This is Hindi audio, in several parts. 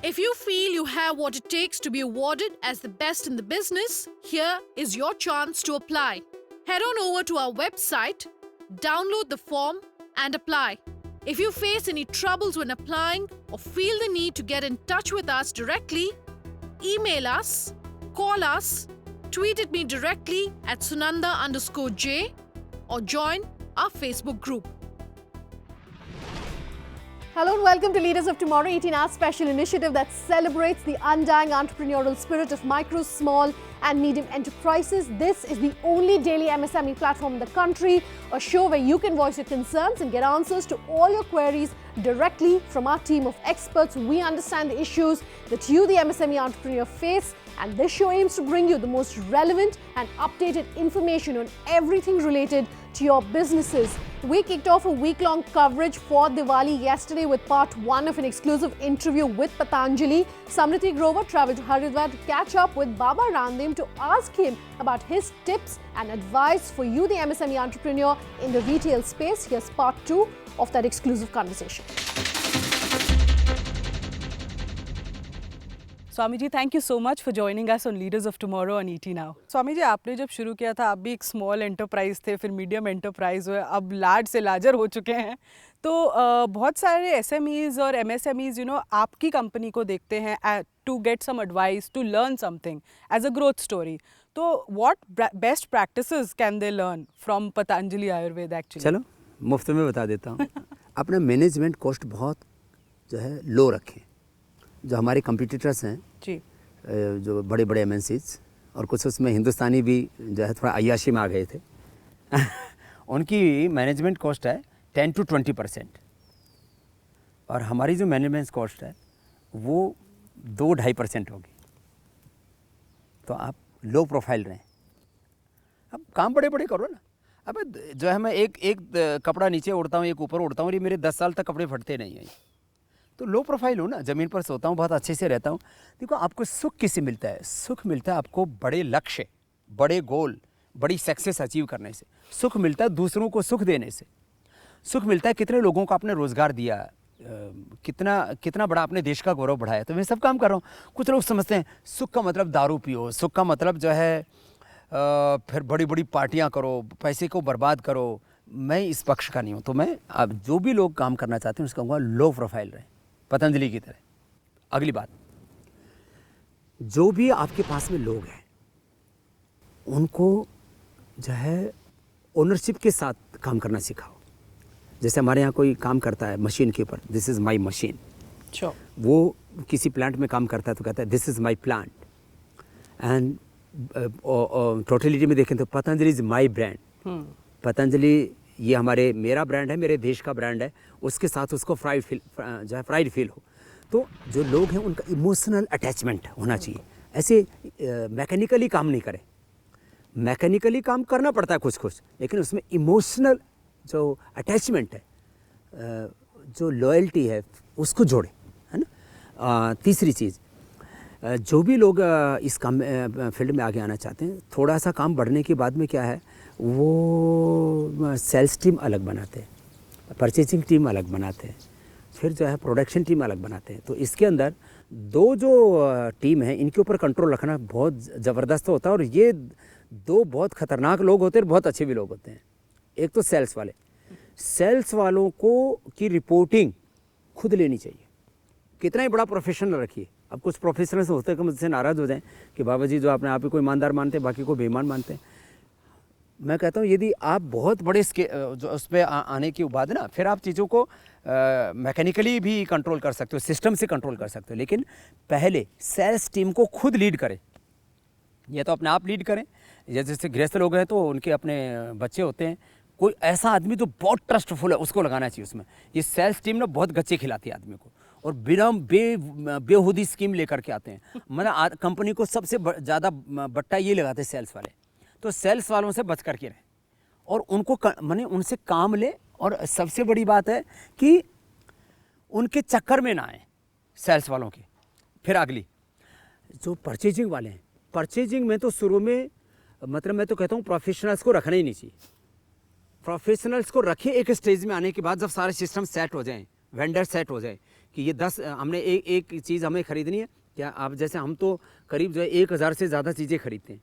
If you feel you have what it takes to be awarded as the best in the business, here is your chance to apply. Head on over to our website, download the form and apply. If you face any troubles when applying or feel the need to get in touch with us directly, email us, call us, tweet at me directly at Sunanda_J or join our Facebook group. Hello and welcome to Leaders of Tomorrow, 18 Hours special initiative that celebrates the undying entrepreneurial spirit of micro, small and medium enterprises. This is the only daily MSME platform in the country, a show where you can voice your concerns and get answers to all your queries directly from our team of experts. We understand the issues that you, the MSME entrepreneur, face, and this show aims to bring you the most relevant and updated information on everything related to your businesses. We kicked off a week-long coverage for Diwali yesterday with part 1 of an exclusive interview with Patanjali. Samriti Grover traveled to Haridwar to catch up with Baba Ramdev to ask him about his tips and advice for you, the MSME entrepreneur in the retail space. Here's part 2 of that exclusive conversation. Swami ji, thank you so much for joining us on leaders of tomorrow on ET now. Swami ji, आपने जब शुरू किया था आप भी एक स्मॉल एंटरप्राइज थे, फिर मीडियम एंटरप्राइज हुए, अब लार्ज से लार्जर हो चुके हैं। तो बहुत सारे एसएमईज और एमएसएमईज आपकी कंपनी को देखते हैं to get some advice, to learn something as a growth story. तो what best practices can they learn from Patanjali Ayurved actually? चलो मुफ्त में बता देता हूँ। अपना मैनेजमेंट कॉस्ट बहुत जो है लो रखें। जो हमारे कंपटीटर्स हैं जी, जो बड़े बड़े एमएनसीज और कुछ उसमें हिंदुस्तानी भी जो है थोड़ा अय्याशी में आ गए थे उनकी मैनेजमेंट कॉस्ट है 10 to 20% और हमारी जो मैनेजमेंट कॉस्ट है वो 2-2.5% होगी। तो आप लो प्रोफाइल रहें। अब काम बड़े बड़े करो ना। अब जो है मैं एक कपड़ा नीचे उड़ता हूँ, एक ऊपर उड़ता हूँ, ये मेरे 10 साल तक कपड़े फटते नहीं हैं। तो लो प्रोफाइल हो ना, ज़मीन पर सोता हूँ, बहुत अच्छे से रहता हूँ। देखो आपको सुख किससे मिलता है? सुख मिलता है आपको बड़े लक्ष्य, बड़े गोल, बड़ी सक्सेस अचीव करने से। सुख मिलता है दूसरों को सुख देने से। सुख मिलता है कितने लोगों को आपने रोज़गार दिया, कितना बड़ा अपने देश का गौरव बढ़ाया। तो मैं सब काम कर रहा हूँ। कुछ लोग समझते हैं सुख का मतलब दारू पियो, सुख का मतलब जो है फिर बड़ी बड़ी पार्टियाँ करो, पैसे को बर्बाद करो। मैं इस पक्ष का नहीं हूँ। तो मैं अब जो भी लोग काम करना चाहते हैं उसका कहूँगा लो प्रोफाइल रहे, पतंजलि की तरह। अगली बात, जो भी आपके पास में लोग हैं उनको जो है ओनरशिप के साथ काम करना सिखाओ। जैसे हमारे यहाँ कोई काम करता है मशीन के ऊपर, दिस इज़ माई मशीन। वो किसी प्लांट में काम करता है तो कहता है this is my plant. And totality में देखें तो Patanjali is my brand. Patanjali ये मेरा ब्रांड है, मेरे देश का ब्रांड है। उसके साथ उसको प्राइड फील हो। तो जो लोग हैं उनका इमोशनल अटैचमेंट होना चाहिए। ऐसे मैकेनिकली काम नहीं करें। मैकेनिकली काम करना पड़ता है कुछ, लेकिन उसमें इमोशनल जो अटैचमेंट है, जो लॉयल्टी है, उसको जोड़ें, है ना। तीसरी चीज़, जो भी लोग इस काम फील्ड में आगे आना चाहते हैं, थोड़ा सा काम बढ़ने के बाद में क्या है, वो सेल्स टीम अलग बनाते हैं, परचेजिंग टीम अलग बनाते हैं, फिर जो है प्रोडक्शन टीम अलग बनाते हैं। तो इसके अंदर दो जो टीम है इनके ऊपर कंट्रोल रखना बहुत ज़बरदस्त होता है। और ये दो बहुत ख़तरनाक लोग होते हैं, बहुत अच्छे भी लोग होते हैं। एक तो सेल्स वाले, सेल्स वालों को की रिपोर्टिंग खुद लेनी चाहिए। कितना ही बड़ा प्रोफेशनल रखिए। अब कुछ प्रोफेशनल्स होते हैं कि मुझसे नाराज़ हो जाएं कि बाबा जी जो अपने आप ही को ईमानदार मानते हैं, बाकी को बेईमान मानते हैं। मैं कहता हूँ यदि आप बहुत बड़े जो उस पर आने के बाद ना, फिर आप चीज़ों को मैकेनिकली भी कंट्रोल कर सकते हो, सिस्टम से कंट्रोल कर सकते हो। लेकिन पहले सेल्स टीम को खुद लीड करें। या तो अपने आप लीड करें, या जैसे गृहस्थ लोग हैं तो उनके अपने बच्चे होते हैं। कोई ऐसा आदमी जो बहुत ट्रस्टफुल है उसको लगाना चाहिए उसमें। ये सेल्स टीम ना बहुत गच्चे खिलाती है आदमी को और बिना बेहूदी स्कीम लेकर के आते हैं। मतलब कंपनी को सबसे ज़्यादा बट्टा ये लगाते हैं सेल्स वाले। तो सेल्स वालों से बच करके रहें और उनको माने उनसे काम ले। और सबसे बड़ी बात है कि उनके चक्कर में ना आए सेल्स वालों के। फिर अगली जो परचेजिंग वाले हैं, परचेजिंग में तो शुरू में मतलब मैं तो कहता हूँ प्रोफेशनल्स को रखना ही नहीं चाहिए। प्रोफेशनल्स को रखें एक स्टेज में आने के बाद, जब सारे सिस्टम सेट हो जाएं, वेंडर सेट हो जाए कि ये 10 हमने एक चीज़ हमें ख़रीदनी है क्या, आप जैसे हम तो करीब जो है 1000 से ज़्यादा चीज़ें खरीदते हैं।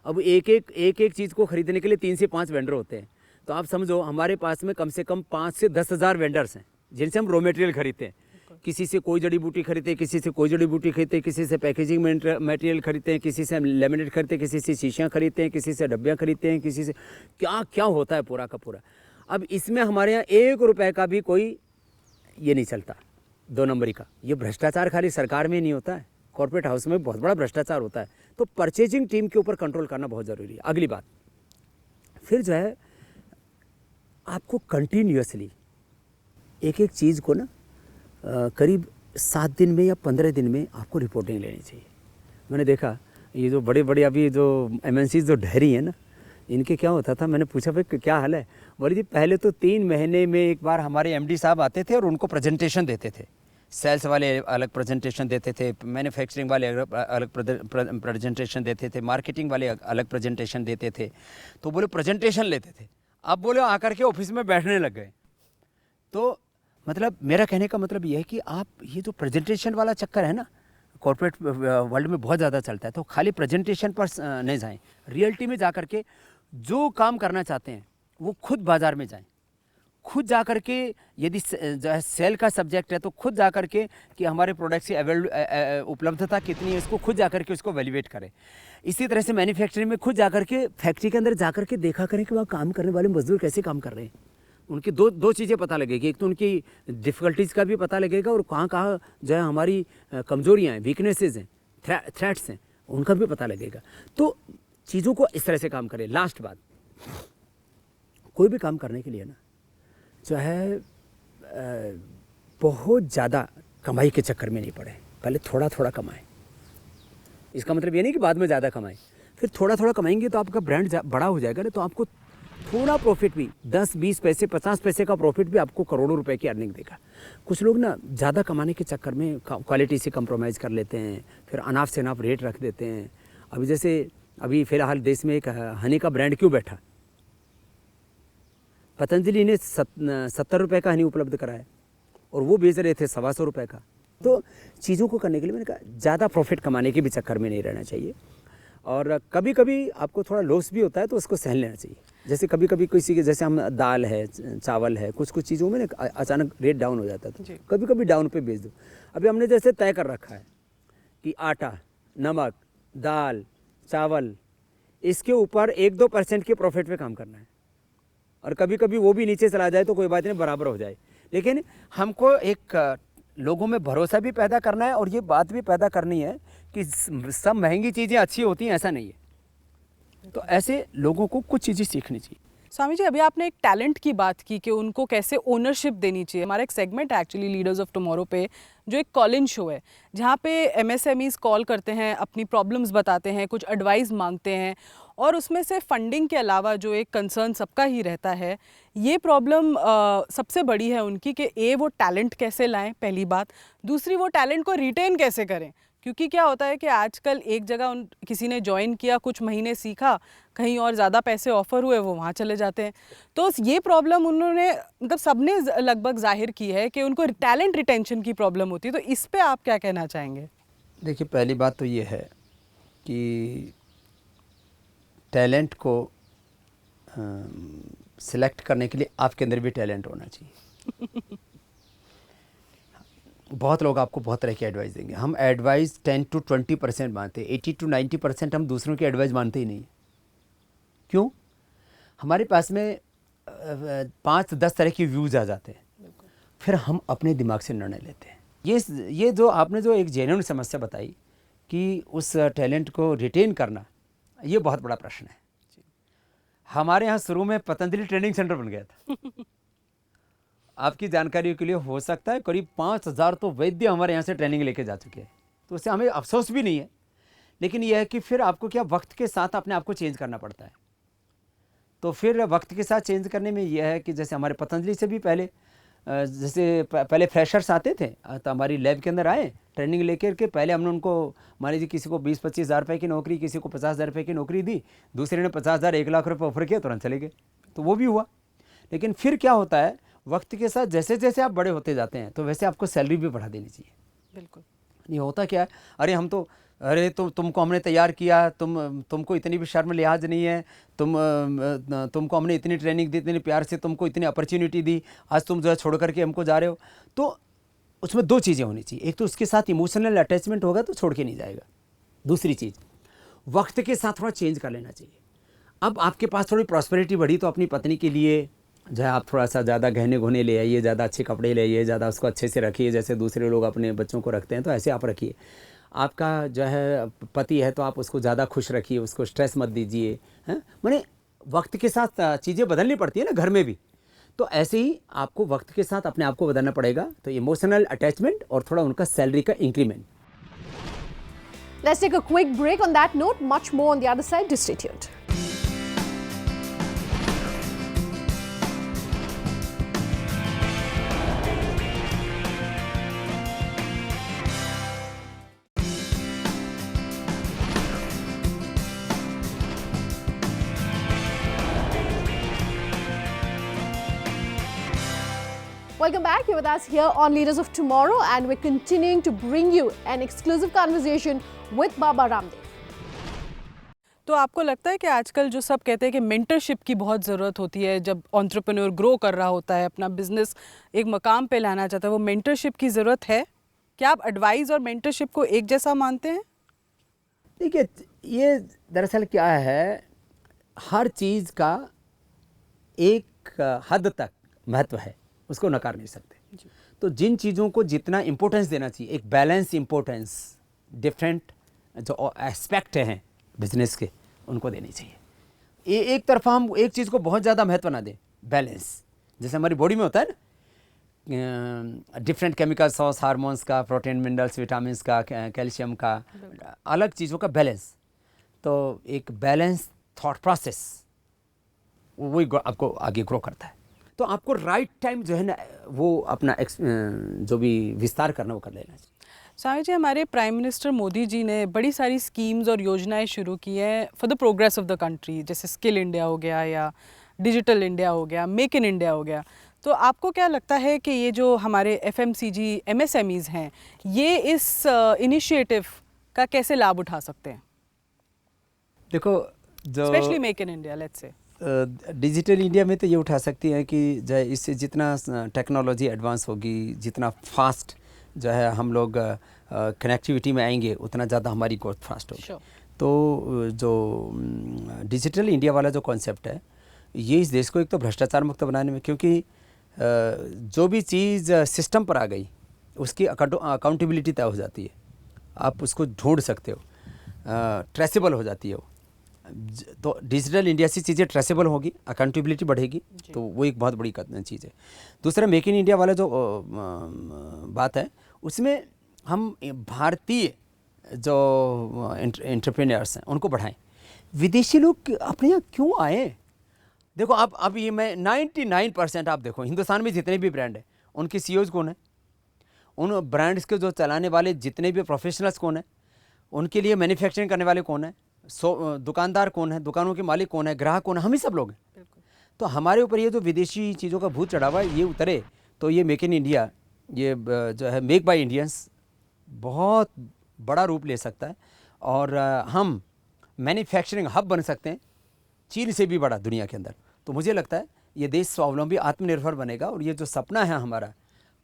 अब एक चीज़ को ख़रीदने के लिए 3 से 5 वेंडर होते हैं। तो आप समझो हमारे पास में कम से कम 5 से 10,000 वेंडर्स हैं जिनसे हम रॉ मटेरियल खरीदते हैं। किसी से कोई जड़ी बूटी खरीदते हैं, किसी से कोई जड़ी बूटी खरीदते हैं, किसी से पैकेजिंग मटेरियल खरीदते हैं, किसी से लेमिनेट खरीदते हैं, किसी से शीशियाँ खरीदते हैं, किसी से डब्बियाँ खरीदते हैं, किसी से क्या क्या होता है पूरा का पूरा। अब इसमें हमारे यहाँ 1 रुपये का भी कोई ये नहीं चलता, 2 नंबरी का। ये भ्रष्टाचार खाली सरकार में नहीं होता है, कॉर्पोरेट हाउस में बहुत बड़ा भ्रष्टाचार होता है। तो परचेजिंग टीम के ऊपर कंट्रोल करना बहुत ज़रूरी है। अगली बात फिर जो है आपको कंटिन्यूसली एक चीज़ को ना करीब 7 दिन में या 15 दिन में आपको रिपोर्टिंग लेनी चाहिए। मैंने देखा ये जो बड़े बड़े अभी जो MNCs जो ढहरी हैं ना, इनके क्या होता था, मैंने पूछा भाई क्या हाल है, बोली जी पहले तो 3 महीने में एक बार हमारे MD साहब आते थे और उनको प्रेजेंटेशन देते थे। सेल्स वाले अलग प्रेजेंटेशन देते थे, मैन्युफैक्चरिंग वाले अलग प्रेजेंटेशन देते थे, मार्केटिंग वाले अलग प्रेजेंटेशन देते थे। तो बोले प्रेजेंटेशन लेते थे, अब बोले आकर के ऑफिस में बैठने लग गए। तो मतलब मेरा कहने का मतलब ये है कि आप ये जो प्रेजेंटेशन वाला चक्कर है ना, कॉर्पोरेट वर्ल्ड में बहुत ज़्यादा चलता है। तो खाली प्रेजेंटेशन पर नहीं जाएं, रियलिटी में जा कर के जो काम करना चाहते हैं वो खुद बाज़ार में जाएं, खुद जा कर के यदि सेल का सब्जेक्ट है तो खुद जा कर के कि हमारे प्रोडक्ट्स की उपलब्धता कितनी है, इसको खुद जा कर के उसको वैल्यूएट करें। इसी तरह से मैन्युफैक्चरिंग में खुद जा कर के फैक्ट्री के अंदर जा कर के देखा करें कि वहाँ काम करने वाले मजदूर कैसे काम कर रहे हैं। उनकी दो चीज़ें पता लगेगी, एक तो उनकी डिफ़िकल्टीज़ का भी पता लगेगा और कहाँ जो है हमारी कमजोरियाँ हैं, वीकनेसेस हैं, थ्रेट्स हैं, उनका भी पता लगेगा। तो चीज़ों को इस तरह से काम करें। लास्ट बात, कोई भी काम करने के लिए ना जो है बहुत ज़्यादा कमाई के चक्कर में नहीं पड़े, पहले थोड़ा थोड़ा कमाएं। इसका मतलब ये नहीं कि बाद में ज़्यादा कमाएं, फिर थोड़ा थोड़ा कमाएंगे तो आपका ब्रांड बड़ा हो जाएगा ना, तो आपको थोड़ा प्रॉफिट भी 10-20 पैसे 50 पैसे का प्रॉफिट भी आपको करोड़ों रुपए की अर्निंग देगा। कुछ लोग ना ज़्यादा कमाने के चक्कर में क्वालिटी से कंप्रोमाइज़ कर लेते हैं, फिर अनाप से अनाप रेट रख देते हैं। अभी जैसे अभी फ़िलहाल देश में एक हनी का ब्रांड क्यों बैठा, पतंजलि ने 70 रुपये का हनी उपलब्ध कराया और वो बेच रहे थे 125 रुपये का। तो चीज़ों को करने के लिए मैंने कहा ज़्यादा प्रॉफिट कमाने के भी चक्कर में नहीं रहना चाहिए, और कभी कभी आपको थोड़ा लॉस भी होता है तो उसको सहन लेना चाहिए। जैसे कभी कभी किसी के जैसे हम दाल है, चावल है, कुछ चीज़ों में ना अचानक रेट डाउन हो जाता है, तो कभी कभी डाउन पे बेच दो। अभी हमने जैसे तय कर रखा है कि आटा, नमक, दाल, चावल, इसके ऊपर 1-2% के प्रॉफिट पे काम करना है, और कभी कभी वो भी नीचे चला जाए तो कोई बात नहीं, बराबर हो जाए। लेकिन हमको एक लोगों में भरोसा भी पैदा करना है और ये बात भी पैदा करनी है कि सब महंगी चीज़ें अच्छी होती हैं, ऐसा नहीं है। तो ऐसे लोगों को कुछ चीज़ें सीखनी चाहिए। स्वामी जी, अभी आपने एक टैलेंट की बात की कि उनको कैसे ओनरशिप देनी चाहिए। हमारा एक सेगमेंट है एक्चुअली लीडर्स ऑफ टुमारो पे, जो एक कॉल इन शो है, जहाँ पे MSMEs कॉल करते हैं, अपनी प्रॉब्लम्स बताते हैं, कुछ एडवाइस मांगते हैं, और उसमें से फंडिंग के अलावा जो एक कंसर्न सबका ही रहता है, ये प्रॉब्लम सबसे बड़ी है उनकी कि वो टैलेंट कैसे लाएं, पहली बात। दूसरी, वो टैलेंट को रिटेन कैसे करें, क्योंकि क्या होता है कि आजकल एक जगह किसी ने ज्वाइन किया, कुछ महीने सीखा, कहीं और ज़्यादा पैसे ऑफर हुए, वो वहाँ चले जाते हैं। तो ये प्रॉब्लम उन्होंने मतलब सबने लगभग जाहिर की है कि उनको टैलेंट रिटेंशन की प्रॉब्लम होती है। तो इस पे आप क्या कहना चाहेंगे? देखिए, पहली बात तो ये है कि टैलेंट को सिलेक्ट करने के लिए आपके अंदर भी टैलेंट होना चाहिए। बहुत लोग आपको बहुत तरह की एडवाइस देंगे, हम एडवाइस 10 to 20% मानते हैं, 80 to 90% हम दूसरों की एडवाइस मानते ही नहीं। क्यों? हमारे पास में 5-10 तरह की व्यूज़ आ जाते हैं, फिर हम अपने दिमाग से निर्णय लेते हैं। ये जो आपने जो एक जेन्युइन समस्या बताई कि उस टैलेंट को रिटेन करना, ये बहुत बड़ा प्रश्न है। हमारे यहाँ शुरू में पतंजलि ट्रेनिंग सेंटर बन गया था। आपकी जानकारी के लिए हो सकता है करीब 5000 तो वैद्य हमारे यहाँ से ट्रेनिंग लेके जा चुके हैं, तो उससे हमें अफसोस भी नहीं है। लेकिन यह है कि फिर आपको क्या वक्त के साथ अपने आप को चेंज करना पड़ता है। तो फिर वक्त के साथ चेंज करने में यह है कि जैसे हमारे पतंजलि से भी पहले पहले फ्रेशर्स आते थे, तो हमारी लैब के अंदर आए ट्रेनिंग लेकर के, पहले हमने उनको मान लीजिए किसी को 20-25 हज़ार रुपये की नौकरी, किसी को 50 हज़ार रुपये की नौकरी दी, दूसरे ने 50,000 1 लाख रुपये ऑफर किया, तुरंत चले गए, तो वो भी हुआ। लेकिन फिर क्या होता है, वक्त के साथ जैसे जैसे आप बड़े होते जाते हैं तो वैसे आपको सैलरी भी बढ़ा देनी चाहिए। बिल्कुल। नहीं होता क्या है, अरे हम तो, अरे तुमको हमने तैयार किया, तुमको इतनी भी शर्म लिहाज नहीं है, तुमको हमने इतनी ट्रेनिंग दी, इतने प्यार से तुमको इतनी अपॉर्चुनिटी दी, आज तुम जो है छोड़ करके हमको जा रहे हो। तो उसमें दो चीज़ें होनी चाहिए, एक तो उसके साथ इमोशनल अटैचमेंट होगा तो छोड़ के नहीं जाएगा, दूसरी चीज़ वक्त के साथ थोड़ा चेंज कर लेना चाहिए। अब आपके पास थोड़ी प्रॉस्पेरिटी बढ़ी तो अपनी पत्नी के लिए जो है आप थोड़ा सा ज़्यादा गहने घोने ले आइए, ज़्यादा अच्छे कपड़े ले आइए, ज़्यादा उसको अच्छे से रखिए, जैसे दूसरे लोग अपने बच्चों को रखते हैं तो ऐसे आप रखिए। आपका जो है पति है तो आप उसको ज़्यादा खुश रखिए, उसको स्ट्रेस मत दीजिए, हैं। माने वक्त के साथ चीज़ें बदलनी पड़ती है ना, घर में भी। तो ऐसे ही आपको वक्त के साथ अपने आप को बदलना पड़ेगा। तो इमोशनल अटैचमेंट और थोड़ा उनका सैलरी का increment. Let's take a quick break. On that note, much more on the other side. Just stay tuned. Welcome back. You're with us here on Leaders of Tomorrow, and we're continuing to bring you an exclusive conversation with Baba Ramdev. तो आपको लगता है कि आजकल जो सब कहते हैं कि मेंटरशिप की बहुत ज़रूरत होती है, जब एंटरप्रेन्योर ग्रो कर रहा होता है, अपना बिजनेस एक मकाम पे लाना चाहता है, वो मेंटरशिप की ज़रूरत है? क्या आप एडवाइस और मेंटरशिप को एक जैसा मानते हैं? देखिए, ये दरअसल क्या है, हर चीज़ का एक हद तक महत्व है, उसको नकार नहीं सकते। तो जिन चीज़ों को जितना इम्पोर्टेंस देना चाहिए, एक बैलेंस इम्पोर्टेंस, डिफरेंट जो एस्पेक्ट हैं बिजनेस के, उनको देनी चाहिए। एक तरफा हम एक चीज़ को बहुत ज़्यादा महत्व ना दें, बैलेंस। जैसे हमारी बॉडी में होता है ना, डिफरेंट केमिकल सोर्स, हार्मोन्स का, प्रोटीन, मिनरल्स, विटामिन्स का, कैल्शियम का, अलग चीज़ों का बैलेंस। तो एक बैलेंस थॉट प्रोसेस वही आपको आगे ग्रो करता है। तो आपको राइट टाइम जो है ना, वो अपना जो भी विस्तार करना वो कर लेना चाहिए। स्वामी जी, हमारे प्राइम मिनिस्टर मोदी जी ने बड़ी सारी स्कीम्स और योजनाएं शुरू की हैं for the progress of the country, जैसे स्किल इंडिया हो गया या डिजिटल इंडिया हो गया, मेक इन इंडिया हो गया। तो आपको क्या लगता है कि ये जो हमारे FMCG MSMEs हैं, ये इस इनिशिएटिव का कैसे लाभ उठा सकते हैं? देखो, जो specially make in India, let's say digital India में तो ये उठा सकती हैं कि जो है इससे जितना टेक्नोलॉजी एडवांस होगी, जितना फास्ट जो है हम लोग कनेक्टिविटी में आएंगे, उतना ज़्यादा हमारी ग्रोथ फास्ट होगी। तो जो डिजिटल इंडिया वाला जो कॉन्सेप्ट है, ये इस देश को एक तो भ्रष्टाचार मुक्त बनाने में, क्योंकि जो भी चीज़ सिस्टम पर आ गई उसकी अकाउंटेबिलिटी तय हो जाती है, आप उसको ढूंढ सकते हो, ट्रेसेबल हो जाती है वो। तो डिजिटल इंडिया से चीज़ें ट्रेसेबल होगी, अकाउंटेबिलिटी बढ़ेगी, तो वो एक बहुत बड़ी चीज़ है। दूसरा, मेक इन इंडिया वाला जो बात है, उसमें हम भारतीय जो एंटरप्रेन्योर्स हैं उनको बढ़ाएं। विदेशी लोग अपने यहाँ क्यों आए? देखो, अब ये मैं 99% आप देखो, हिंदुस्तान में जितने भी ब्रांड हैं उनके CEOs कौन है, उन ब्रांड्स के जो चलाने वाले जितने भी प्रोफेशनल्स कौन है, उनके लिए मैन्युफैक्चरिंग करने वाले कौन है, दुकानदार कौन है, दुकानों के मालिक कौन है, ग्राहक कौन है, हम ही सब लोग हैं। तो हमारे ऊपर ये जो विदेशी चीज़ों का भूत चढ़ा हुआ है, ये उतरे तो ये मेक इन इंडिया, ये जो है मेक बाय इंडियंस, बहुत बड़ा रूप ले सकता है। और हम मैन्युफैक्चरिंग हब बन सकते हैं, चीन से भी बड़ा दुनिया के अंदर। तो मुझे लगता है ये देश स्वावलंबी, आत्मनिर्भर बनेगा। और ये जो सपना है हमारा,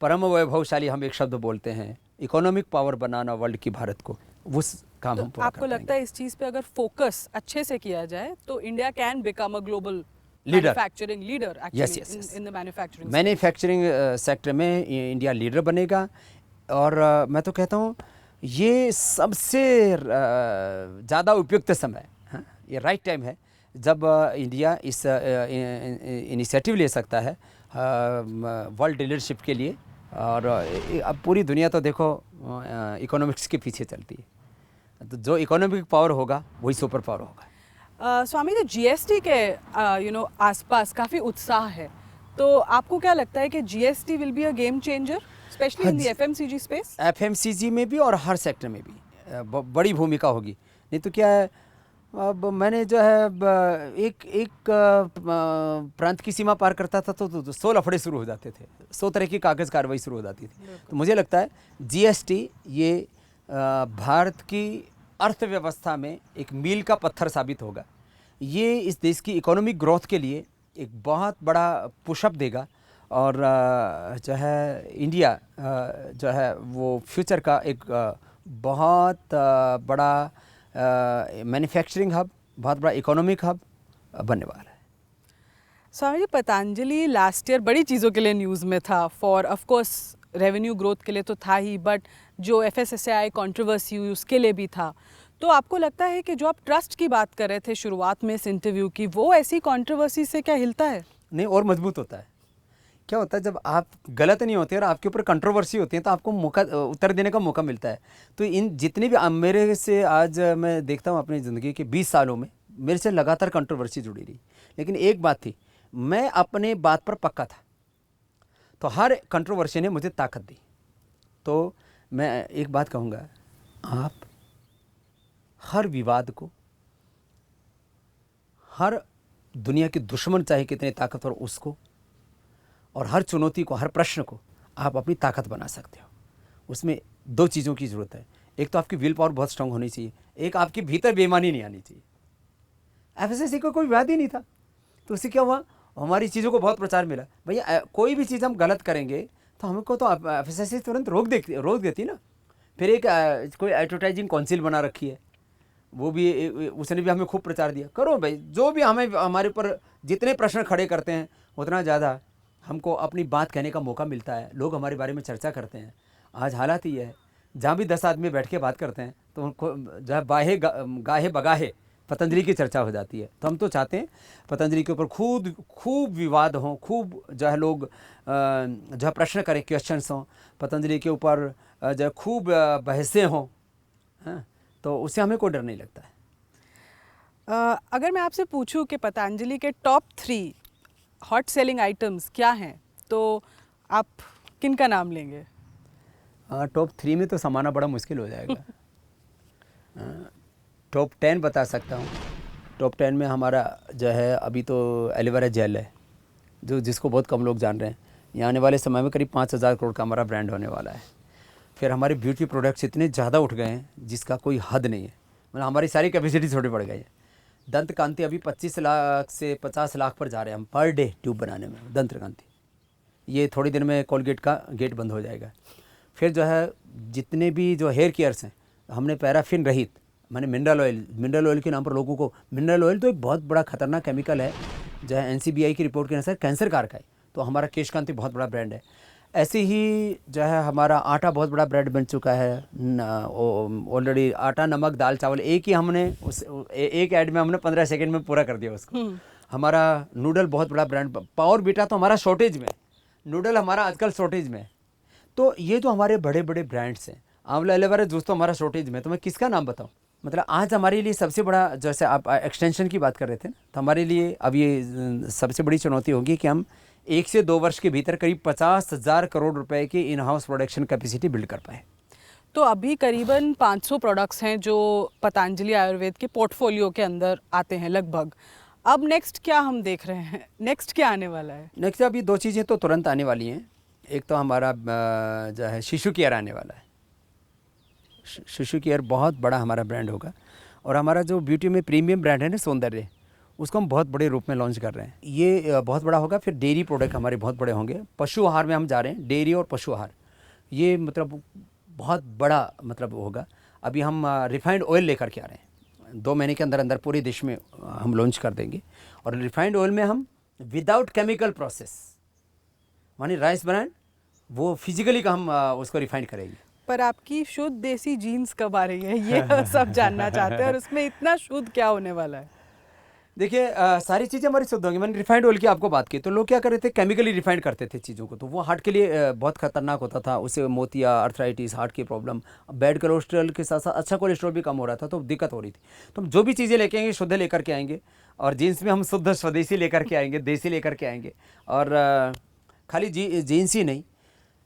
परम वैभवशाली, हम एक शब्द बोलते हैं, इकोनॉमिक पावर बनाना वर्ल्ड की भारत को, वो काम तो हम पूरा आपको लगता है इस चीज़ पे अगर फोकस अच्छे से किया जाए तो India can become a global leader, manufacturing leader actually in the manufacturing sector में इंडिया लीडर बनेगा। और मैं तो कहता हूँ ये सबसे ज़्यादा उपयुक्त समय, हाँ, ये राइट टाइम है जब इंडिया इस इनिशिएटिव ले सकता है वर्ल्ड लीडरशिप के लिए। और अब पूरी दुनिया तो देखो इकोनॉमिक्स के पीछे चलती है, तो जो इकोनॉमिक पावर होगा वही सुपर पावर होगा। स्वामी जी, GST के आसपास काफ़ी उत्साह है, तो आपको क्या लगता है कि GST will be a game changer specially in the FMCG space? FMCG में भी और हर सेक्टर में भी बड़ी भूमिका होगी। नहीं तो क्या है, अब मैंने जो है एक प्रांत की सीमा पार करता था तो 100 लफड़े शुरू हो जाते थे, 100 तरह की कागज़ कार्रवाई शुरू हो जाती थी। तो मुझे लगता है जीएसटी ये भारत की अर्थव्यवस्था में एक मील का पत्थर साबित होगा। ये इस देश की इकोनॉमिक ग्रोथ के लिए एक बहुत बड़ा पुशअप देगा और जो है इंडिया जो है वो फ्यूचर का एक बहुत बड़ा मैन्युफैक्चरिंग हब, बहुत बड़ा इकोनॉमिक हब बनने वाला है। स्वामी जी, पतंजलि लास्ट ईयर बड़ी चीज़ों के लिए न्यूज़ में था, for of course revenue growth के लिए तो था ही, बट जो FSSAI कंट्रोवर्सी हुई उसके लिए भी था। तो आपको लगता है कि जो आप ट्रस्ट की बात कर रहे थे शुरुआत में इस इंटरव्यू की, वो ऐसी कंट्रोवर्सी से क्या हिलता है? नहीं, और मजबूत होता है। क्या होता है जब आप गलत नहीं होते और आपके ऊपर कंट्रोवर्सी होती है तो आपको मौका उत्तर देने का मौका मिलता है। तो इन जितने भी मेरे से आज मैं देखता हूँ अपनी ज़िंदगी के 20 सालों में मेरे से लगातार कंट्रोवर्सी जुड़ी रही, लेकिन एक बात थी, मैं अपने बात पर पक्का था, तो हर कंट्रोवर्सी ने मुझे ताकत दी। तो मैं एक बात कहूँगा, आप हर विवाद को, हर दुनिया के दुश्मन चाहे कितने ताकतवर उसको, और हर चुनौती को, हर प्रश्न को आप अपनी ताकत बना सकते हो। उसमें 2 चीज़ों की ज़रूरत है। एक तो आपकी विल पावर बहुत स्ट्रांग होनी चाहिए, एक आपके भीतर बेईमानी नहीं आनी चाहिए। FSSAI को कोई विवाद ही नहीं था, तो उससे क्या हुआ, हमारी चीज़ों को बहुत प्रचार मिला। भैया कोई भी चीज़ हम गलत करेंगे तो हमको तो FSSAI तुरंत रोक देती ना। फिर एक कोई एडवर्टाइजिंग काउंसिल बना रखी है, वो भी उसने भी हमें खूब प्रचार दिया, करो भाई, जो भी हमारे ऊपर जितने प्रश्न खड़े करते हैं उतना ज़्यादा हमको अपनी बात कहने का मौका मिलता है, लोग हमारे बारे में चर्चा करते हैं। आज हालात ही है, जहाँ भी 10 आदमी बैठ के बात करते हैं तो उनको जो है गाहे बगाहे पतंजलि की चर्चा हो जाती है। तो हम तो चाहते हैं पतंजलि के ऊपर खूब विवाद हों, खूब जो है लोग जो है प्रश्न करें, क्वेश्चंस हों, पतंजलि के ऊपर जो है खूब बहसें हों, हाँ, तो उससे हमें कोई डर नहीं लगता है। अगर मैं आपसे पूछूं कि पतंजलि के टॉप 3 हॉट सेलिंग आइटम्स क्या हैं, तो आप किन का नाम लेंगे? टॉप 3 में तो समाना बड़ा मुश्किल हो जाएगा। टॉप 10 बता सकता हूँ। टॉप 10 में हमारा जो है अभी तो एलोवेरा जेल है, जिसको बहुत कम लोग जान रहे हैं। ये आने वाले समय में करीब 5000 करोड़ का हमारा ब्रांड होने वाला है। फिर हमारे ब्यूटी प्रोडक्ट्स इतने ज़्यादा उठ गए हैं जिसका कोई हद नहीं है, मतलब हमारी सारी कैपेसिटी छोटी पड़ गई है। दंत कांति अभी 25 लाख से 50 लाख पर जा रहे हैं हम पर डे ट्यूब बनाने में, दंत कांति। ये थोड़ी देर में कोलगेट का गेट बंद हो जाएगा। फिर जो है जितने भी जो हेयर केयर्स हैं, हमने पैराफिन रहित, माने मिनरल ऑयल के नाम पर लोगों को, मिनरल ऑयल तो एक बहुत बड़ा खतरनाक केमिकल है जो है NCBI की रिपोर्ट के अनुसार कैंसर कारक है। तो हमारा केश कांति बहुत बड़ा ब्रांड है। ऐसे ही जो है हमारा आटा बहुत बड़ा ब्रांड बन चुका है ऑलरेडी। आटा, नमक, दाल, चावल एक ही हमने एक ऐड में हमने 15 सेकंड में पूरा कर दिया उसको। हमारा नूडल बहुत बड़ा ब्रांड, पावर बीटा तो हमारा शॉर्टेज में, नूडल हमारा आजकल शॉर्टेज में। तो ये तो हमारे बड़े बड़े ब्रांड्स हैं। आंवला एलोवेरा जूस तो हमारा शॉर्टेज में, तो मैं किसका नाम बताऊँ? मतलब आज हमारे लिए सबसे बड़ा, जैसे आप एक्सटेंशन की बात कर रहे थे ना, तो हमारे लिए अब ये सबसे बड़ी चुनौती होगी कि हम 1 से 2 वर्ष के भीतर करीब 50,000 करोड़ रुपए की in house production capacity build कर पाए। तो अभी करीबन 500 प्रोडक्ट्स हैं जो पतंजलि आयुर्वेद के पोर्टफोलियो के अंदर आते हैं लगभग। अब नेक्स्ट क्या हम देख रहे हैं, नेक्स्ट क्या आने वाला है? नेक्स्ट अभी 2 चीज़ें तो तुरंत आने वाली हैं। एक तो हमारा जो है शिशु केयर आने वाला है। शिशु केयर बहुत बड़ा हमारा ब्रांड होगा। और हमारा जो ब्यूटी में प्रीमियम ब्रांड है ना, सौंदर्य, उसको हम बहुत बड़े रूप में लॉन्च कर रहे हैं। ये बहुत बड़ा होगा। फिर डेयरी प्रोडक्ट हमारे बहुत बड़े होंगे। पशु आहार में हम जा रहे हैं, डेयरी और पशु आहार, ये मतलब बहुत बड़ा मतलब होगा। अभी हम रिफाइंड ऑयल लेकर के आ रहे हैं, 2 महीने के अंदर अंदर पूरे देश में हम लॉन्च कर देंगे। और रिफाइंड ऑयल में हम विदाउट केमिकल प्रोसेस, मानी राइस ब्रांड, वो फिजिकली का हम उसको रिफाइंड करेंगे। पर आपकी शुद्ध देसी जीन्स कब आ रही है, ये सब जानना चाहते हैं। और उसमें इतना शुद्ध क्या होने वाला है? देखिए सारी चीज़ें हमारी शुद्ध होंगी। मैंने रिफाइंड ऑयल की आपको बात की, तो लोग क्या कर रहे थे, केमिकली रिफाइंड करते थे चीज़ों को, तो वो हार्ट के लिए बहुत खतरनाक होता था। उससे मोतिया, अर्थराइटिस, हार्ट की प्रॉब्लम, बैड कोलेस्ट्रॉल के साथ साथ अच्छा कोलेस्ट्रॉल भी कम हो रहा था, तो दिक्कत हो रही थी। तो हम जो भी चीज़ें लेके आएंगे शुद्ध लेकर के आएंगे। और जीन्स में हम शुद्ध स्वदेशी लेकर के आएंगे, देसी लेकर के आएंगे। और खाली जीन्स ही नहीं,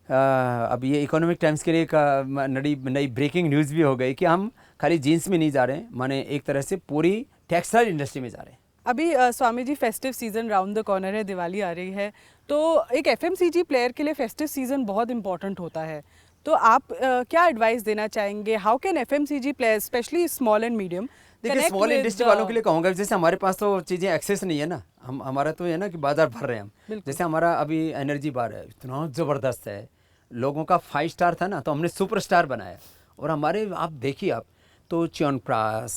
अब ये इकोनॉमिक टाइम्स के लिए नई ब्रेकिंग न्यूज़ भी हो गई कि हम खाली जीन्स में नहीं जा रहे हैं, माने एक तरह से पूरी टेक्सटाइल इंडस्ट्री में जा रहे हैं। अभी Swami ji festive season round the corner है, दिवाली आ रही है, तो एक एफएमसीजी प्लेयर के लिए फेस्टिव सीजन बहुत इंपॉर्टेंट होता है, तो आप क्या एडवाइस देना चाहेंगे? How can FMCG players specially small and medium? देखिए स्मॉल इंडस्ट्री वालों के लिए कहूँगा, जैसे हमारे पास तो चीज़ें एक्सेस नहीं है ना, हमारा तो है ना कि बाजार भर रहे हैं हम। जैसे हमारा अभी एनर्जी बार है, इतना ज़बरदस्त है, लोगों का 5 स्टार था ना, तो हमने सुपर स्टार बनाया। और हमारे आप देखिए आप तो च्यवनप्राश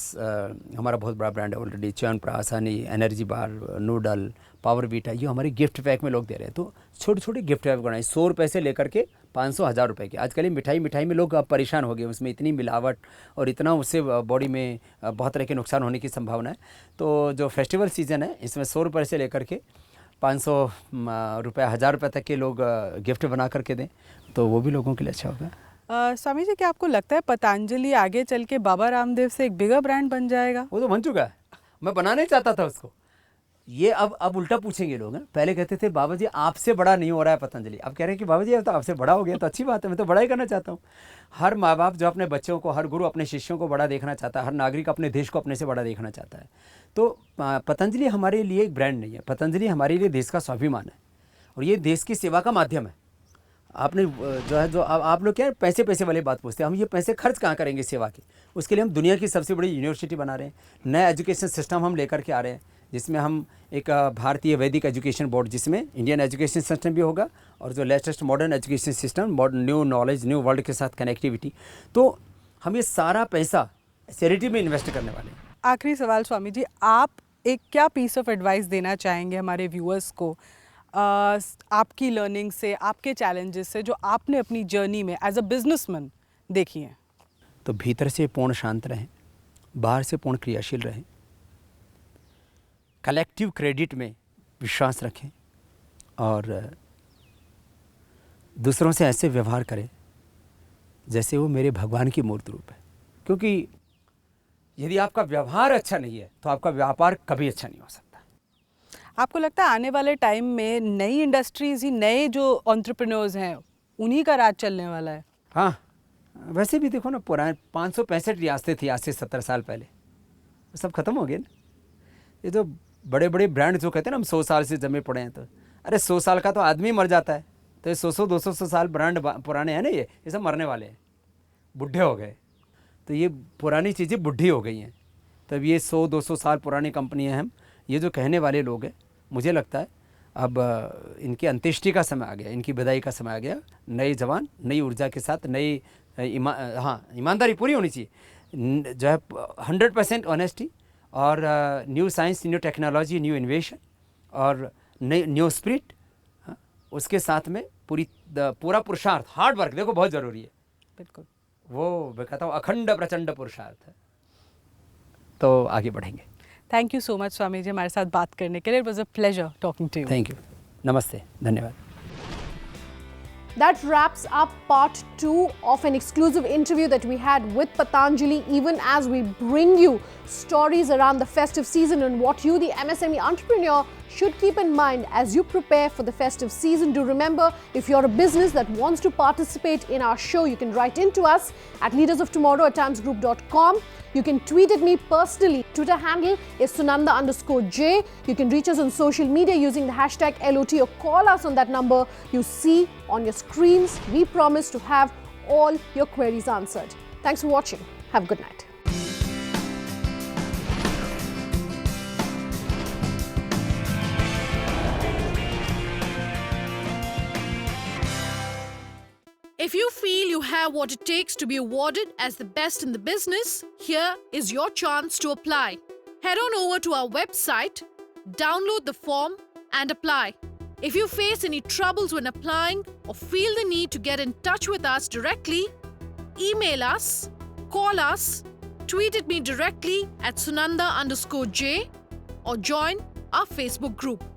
हमारा बहुत बड़ा ब्रांड है already, chyawanprash, Honey, energy bar, noodle, power beta, ये हमारे गिफ्ट पैक में लोग दे रहे हैं। तो छोटे छोटे गिफ्ट पैक बनाए 100 रुपये से लेकर के 500-1000 रुपये के। आजकल मिठाई में लोग परेशान हो गए, उसमें इतनी मिलावट और इतना उससे बॉडी में बहुत तरह के नुकसान होने की संभावना है। तो जो फेस्टिवल सीज़न है इसमें 100 रुपये से लेकर के 500 रुपये, 1000 रुपये तक के लोग गिफ्ट बना करके दें, तो वो भी लोगों के लिए अच्छा होगा। स्वामी जी, क्या आपको लगता है पतंजलि आगे चल के बाबा रामदेव से एक बिगर ब्रांड बन जाएगा? वो तो बन चुका है, मैं बनाना ही चाहता था उसको। ये अब उल्टा पूछेंगे लोग, पहले कहते थे बाबा जी आपसे बड़ा नहीं हो रहा है पतंजलि, अब कह रहे हैं कि बाबा जी अब तो आपसे बड़ा हो गया, तो अच्छी बात है, मैं तो बड़ा ही करना चाहता हूँ। हर माँ बाप जो अपने बच्चों को, हर गुरु अपने शिष्यों को बड़ा देखना चाहता है, हर नागरिक अपने देश को अपने से बड़ा देखना चाहता है। तो पतंजलि हमारे लिए एक ब्रांड नहीं है, पतंजलि हमारे लिए देश का स्वाभिमान है और ये देश की सेवा का माध्यम है। आपने जो आप लोग क्या पैसे वाली बात पूछते हैं, हम ये पैसे खर्च कहाँ करेंगे सेवा के? उसके लिए हम दुनिया की सबसे बड़ी यूनिवर्सिटी बना रहे हैं, नया एजुकेशन सिस्टम हम लेकर के आ रहे हैं, जिसमें हम एक भारतीय वैदिक एजुकेशन बोर्ड, जिसमें इंडियन एजुकेशन सिस्टम भी होगा और जो latest modern education system, new knowledge, new world के साथ कनेक्टिविटी। तो हम ये सारा पैसा चैरिटी में इन्वेस्ट करने वाले हैं। आखिरी सवाल स्वामी जी, आप एक क्या पीस ऑफ एडवाइस देना चाहेंगे हमारे व्यूअर्स को आपकी लर्निंग से, आपके चैलेंजेस से, जो आपने अपनी जर्नी में एज अ बिजनेसमैन देखी हैं? तो भीतर से पूर्ण शांत रहें, बाहर से पूर्ण क्रियाशील रहें, कलेक्टिव क्रेडिट में विश्वास रखें और दूसरों से ऐसे व्यवहार करें जैसे वो मेरे भगवान की मूर्त रूप है। क्योंकि यदि आपका व्यवहार अच्छा नहीं है तो आपका व्यापार कभी अच्छा नहीं हो सकता। आपको लगता है आने वाले टाइम में नई इंडस्ट्रीज ही, नए जो एंटरप्रेन्योर्स हैं, उन्हीं का राज चलने वाला है? हाँ, वैसे भी देखो ना, पुराने 565 रियासतें थी आज से 70 साल पहले, वो सब खत्म हो गए ना। ये जो बड़े बड़े ब्रांड जो कहते हैं ना हम 100 साल से जमे पड़े हैं, तो अरे 100 साल का तो आदमी मर जाता है, तो ये 100-200 साल ब्रांड पुराने हैं ना, ये सब मरने वाले हैं, बुढ़े हो गए, तो ये पुरानी चीज़ें बुढ़ी हो गई हैं। तब ये 100-200 साल पुरानी कंपनियां हैं, ये जो कहने वाले लोग हैं, मुझे लगता है अब इनकी अंत्येष्टि का समय आ गया, इनकी विदाई का समय आ गया। नए जवान नई ऊर्जा के साथ, नई ईमानदारी पूरी होनी चाहिए, जो है 100% ऑनेस्टी और new science, new technology, new इन्वेशन और न्यू स्पिरिट, उसके साथ में पूरा पुरुषार्थ, हार्ड वर्क देखो बहुत ज़रूरी है। बिल्कुल, वो मैं कहता हूँ अखंड प्रचंड पुरुषार्थ है, तो आगे बढ़ेंगे। Thank you so much Swami ji हमारे साथ बात करने के लिए। It was a pleasure talking to you. Thank you, नमस्ते, धन्यवाद। That wraps up part 2 of an exclusive interview that we had with Patanjali, even as we bring you stories around the festive season and what you, the MSME entrepreneur, should keep in mind as you prepare for the festive season. Do remember, if you're a business that wants to participate in our show, you can write into us at leadersoftomorrow@timesgroup.com. You can tweet at me personally. Twitter handle is Sunanda_J. You can reach us on social media using the hashtag LOT or call us on that number you see on your screens. We promise to have all your queries answered. Thanks for watching. Have a good night. If you feel you have what it takes to be awarded as the best in the business, here is your chance to apply. Head on over to our website, download the form and apply. If you face any troubles when applying or feel the need to get in touch with us directly, email us, call us, tweet at me directly at Sunanda_J or join our Facebook group.